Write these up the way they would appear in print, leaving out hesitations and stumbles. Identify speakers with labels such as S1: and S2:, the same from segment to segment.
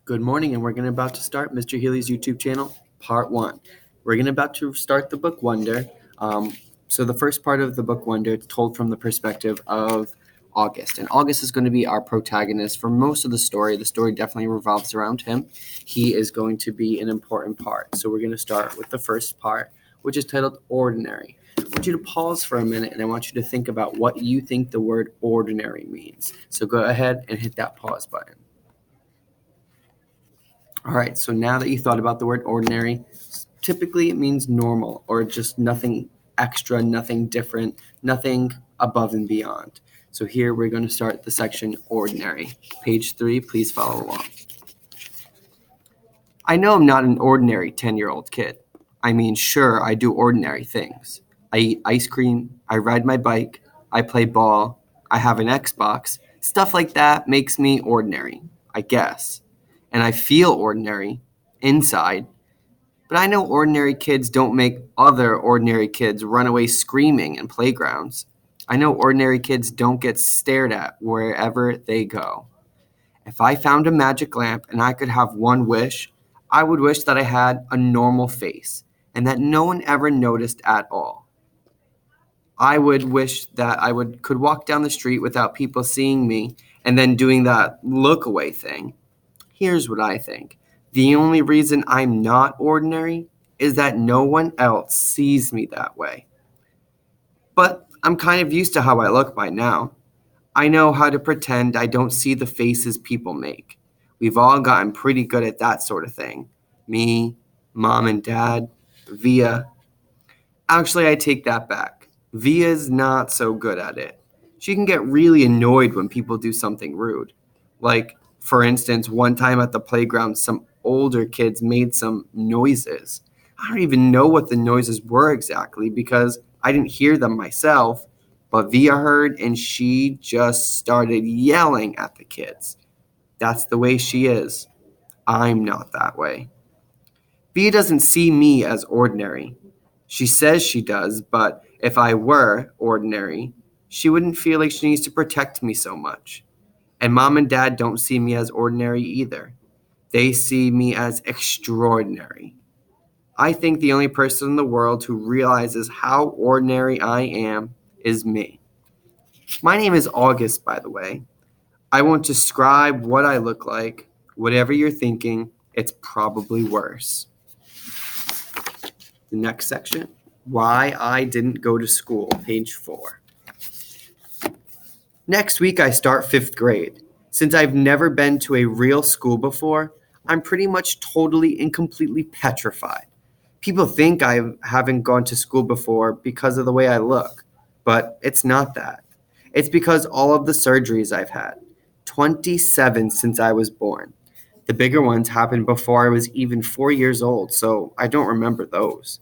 S1: Good morning, and we're going to about to start Mr. Healy's YouTube channel, part one. We're going to about to start the book Wonder. So the first part of the book Wonder, it's told from the perspective of August, and August is going to be our protagonist for most of the story. The story definitely revolves around him. He is going to be an important part. So we're going to start with the first part, which is titled Ordinary. I want you to pause for a minute, and I want you to think about what you think the word ordinary means. So go ahead and hit that pause button. All right, so now that you thought about the word ordinary, typically it means normal or just nothing extra, nothing different, nothing above and beyond. So here we're going to start the section ordinary. Page 3, please follow along. I know I'm not an ordinary 10-year-old kid. I mean, sure, I do ordinary things. I eat ice cream, I ride my bike, I play ball, I have an Xbox. Stuff like that makes me ordinary, I guess. And I feel ordinary inside. But I know ordinary kids don't make other ordinary kids run away screaming in playgrounds. I know ordinary kids don't get stared at wherever they go. If I found a magic lamp and I could have one wish, I would wish that I had a normal face and that no one ever noticed at all. I would wish that could walk down the street without people seeing me and then doing that look away thing. Here's what I think. The only reason I'm not ordinary is that no one else sees me that way. But I'm kind of used to how I look by now. I know how to pretend I don't see the faces people make. We've all gotten pretty good at that sort of thing. Me, Mom and Dad, Via. Actually, I take that back. Via's not so good at it. She can get really annoyed when people do something rude. Like, for instance, one time at the playground, some older kids made some noises. I don't even know what the noises were exactly because I didn't hear them myself, but Via heard and she just started yelling at the kids. That's the way she is. I'm not that way. Via doesn't see me as ordinary. She says she does, but if I were ordinary, she wouldn't feel like she needs to protect me so much. And Mom and Dad don't see me as ordinary either. They see me as extraordinary. I think the only person in the world who realizes how ordinary I am is me. My name is August, by the way. I won't describe what I look like. Whatever you're thinking, it's probably worse. The next section, why I didn't go to school, page 4. Next week I start 5th grade. Since I've never been to a real school before, I'm pretty much totally and completely petrified. People think I haven't gone to school before because of the way I look, but it's not that. It's because all of the surgeries I've had, 27 since I was born. The bigger ones happened before I was even 4 years old, so I don't remember those.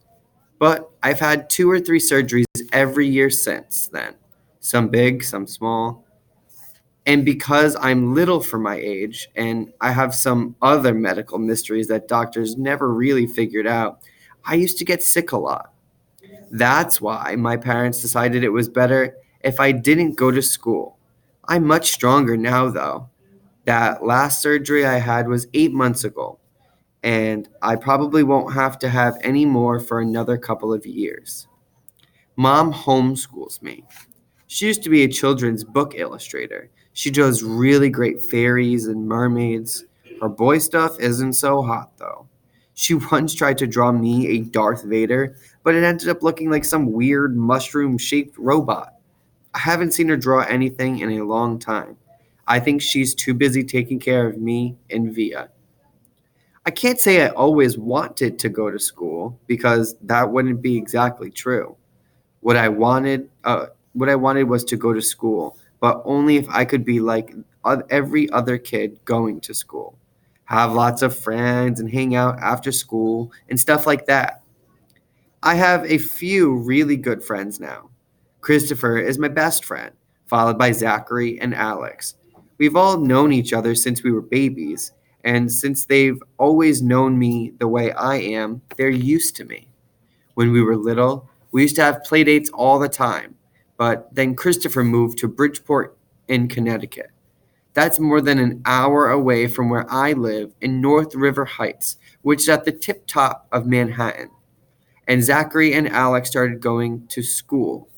S1: But I've had 2 or 3 surgeries every year since then, some big, some small. And because I'm little for my age and I have some other medical mysteries that doctors never really figured out, I used to get sick a lot. That's why my parents decided it was better if I didn't go to school. I'm much stronger now, though. That last surgery I had was 8 months ago, and I probably won't have to have any more for another couple of years. Mom homeschools me. She used to be a children's book illustrator. She draws really great fairies and mermaids. Her boy stuff isn't so hot, though. She once tried to draw me a Darth Vader, but it ended up looking like some weird mushroom-shaped robot. I haven't seen her draw anything in a long time. I think she's too busy taking care of me and Via. I can't say I always wanted to go to school because that wouldn't be exactly true. What I wanted, uh, what I wanted was to go to school, but only if I could be like every other kid going to school, have lots of friends and hang out after school and stuff like that. I have a few really good friends now. Christopher is my best friend, followed by Zachary and Alex. We've all known each other since we were babies, and since they've always known me the way I am, they're used to me. When we were little, we used to have play dates all the time, but then Christopher moved to Bridgeport in Connecticut. That's more than an hour away from where I live in North River Heights, which is at the tip top of Manhattan. And Zachary and Alex started going to school.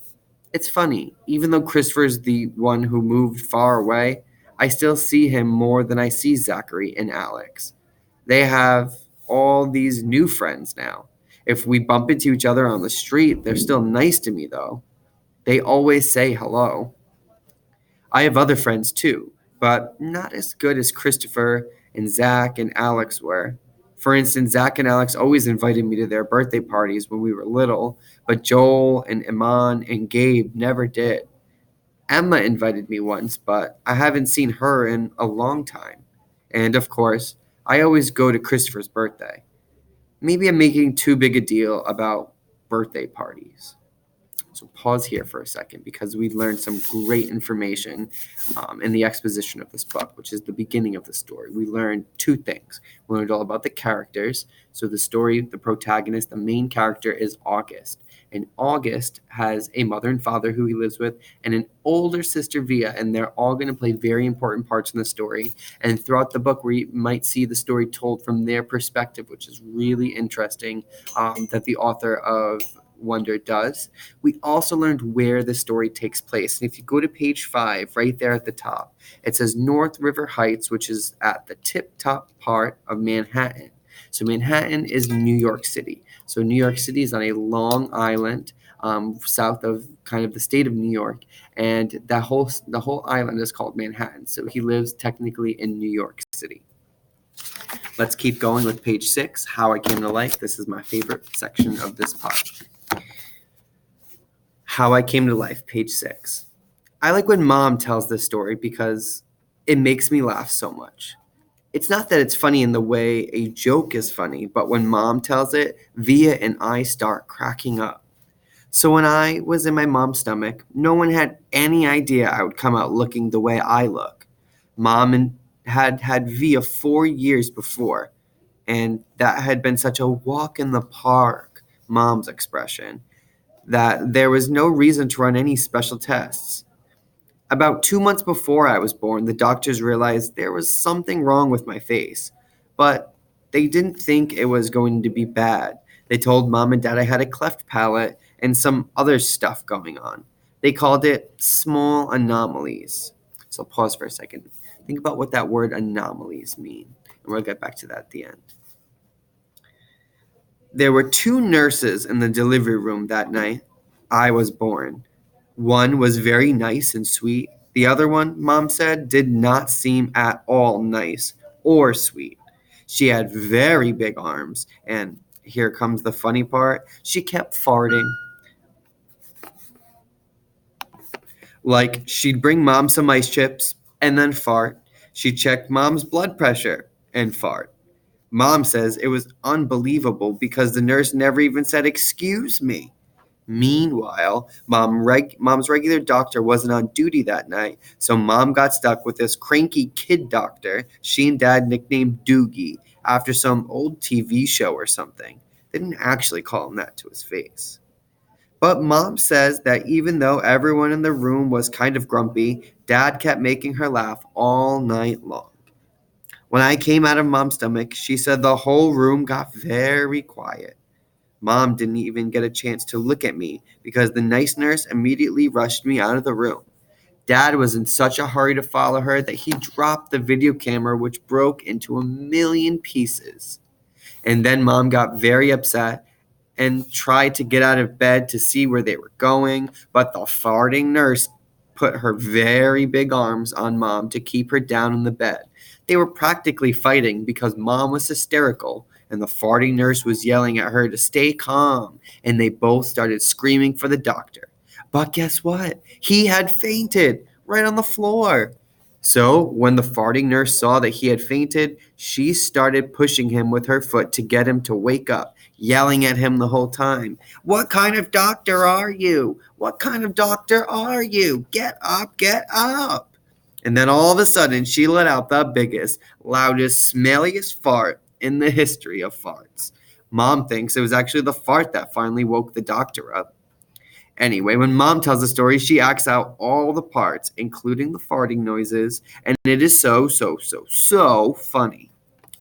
S1: It's funny, even though Christopher's the one who moved far away, I still see him more than I see Zachary and Alex. They have all these new friends now. If we bump into each other on the street, they're still nice to me though. They always say hello. I have other friends too, but not as good as Christopher and Zach and Alex were. For instance, Zach and Alex always invited me to their birthday parties when we were little, but Joel and Iman and Gabe never did. Emma invited me once, but I haven't seen her in a long time. And of course, I always go to Christopher's birthday. Maybe I'm making too big a deal about birthday parties. So pause here for a second because we learned some great information in the exposition of this book, which is the beginning of the story. We learned two things. We learned all about the characters. So the story, the protagonist, the main character is August. And August has a mother and father who he lives with and an older sister, Via, and they're all going to play very important parts in the story. And throughout the book, we might see the story told from their perspective, which is really interesting that the author of Wonder does. We also learned where the story takes place. And if you go to page 5, right there at the top, it says North River Heights, which is at the tip-top part of Manhattan. So Manhattan is New York City. So New York City is on a long island south of kind of the state of New York, and the whole island is called Manhattan. So he lives technically in New York City. Let's keep going with page 6, How I Came to Life. This is my favorite section of this part. How I Came to Life, page 6. I like when Mom tells this story because it makes me laugh so much. It's not that it's funny in the way a joke is funny, but when Mom tells it, Via and I start cracking up. So when I was in my mom's stomach, no one had any idea I would come out looking the way I look. Mom had Via 4 years before, and that had been such a walk in the park, Mom's expression, that there was no reason to run any special tests. About 2 months before I was born, the doctors realized there was something wrong with my face, but they didn't think it was going to be bad. They told Mom and Dad I had a cleft palate and some other stuff going on. They called it small anomalies. So pause for a second. Think about what that word anomalies mean, and we'll get back to that at the end. There were 2 nurses in the delivery room that night I was born. One was very nice and sweet. The other one, Mom said, did not seem at all nice or sweet. She had very big arms, and here comes the funny part, she kept farting. Like, she'd bring Mom some ice chips and then fart. She'd check Mom's blood pressure and fart. Mom says it was unbelievable because the nurse never even said, "Excuse me." Meanwhile, Mom's regular doctor wasn't on duty that night, so Mom got stuck with this cranky kid doctor she and Dad nicknamed Doogie after some old TV show or something. They didn't actually call him that to his face. But Mom says that even though everyone in the room was kind of grumpy, Dad kept making her laugh all night long. When I came out of Mom's stomach, she said the whole room got very quiet. Mom didn't even get a chance to look at me because the nice nurse immediately rushed me out of the room. Dad was in such a hurry to follow her that he dropped the video camera, which broke into a million pieces. And then Mom got very upset and tried to get out of bed to see where they were going, but the farting nurse put her very big arms on Mom to keep her down in the bed. They were practically fighting because Mom was hysterical and the farting nurse was yelling at her to stay calm, and they both started screaming for the doctor. But guess what? He had fainted right on the floor. So when the farting nurse saw that he had fainted, she started pushing him with her foot to get him to wake up, yelling at him the whole time. "What kind of doctor are you? What kind of doctor are you? Get up, get up." And then all of a sudden, she let out the biggest, loudest, smelliest fart in the history of farts. Mom thinks it was actually the fart that finally woke the doctor up. Anyway, when mom tells a story, she acts out all the parts, including the farting noises, and it is so, so, so, so funny.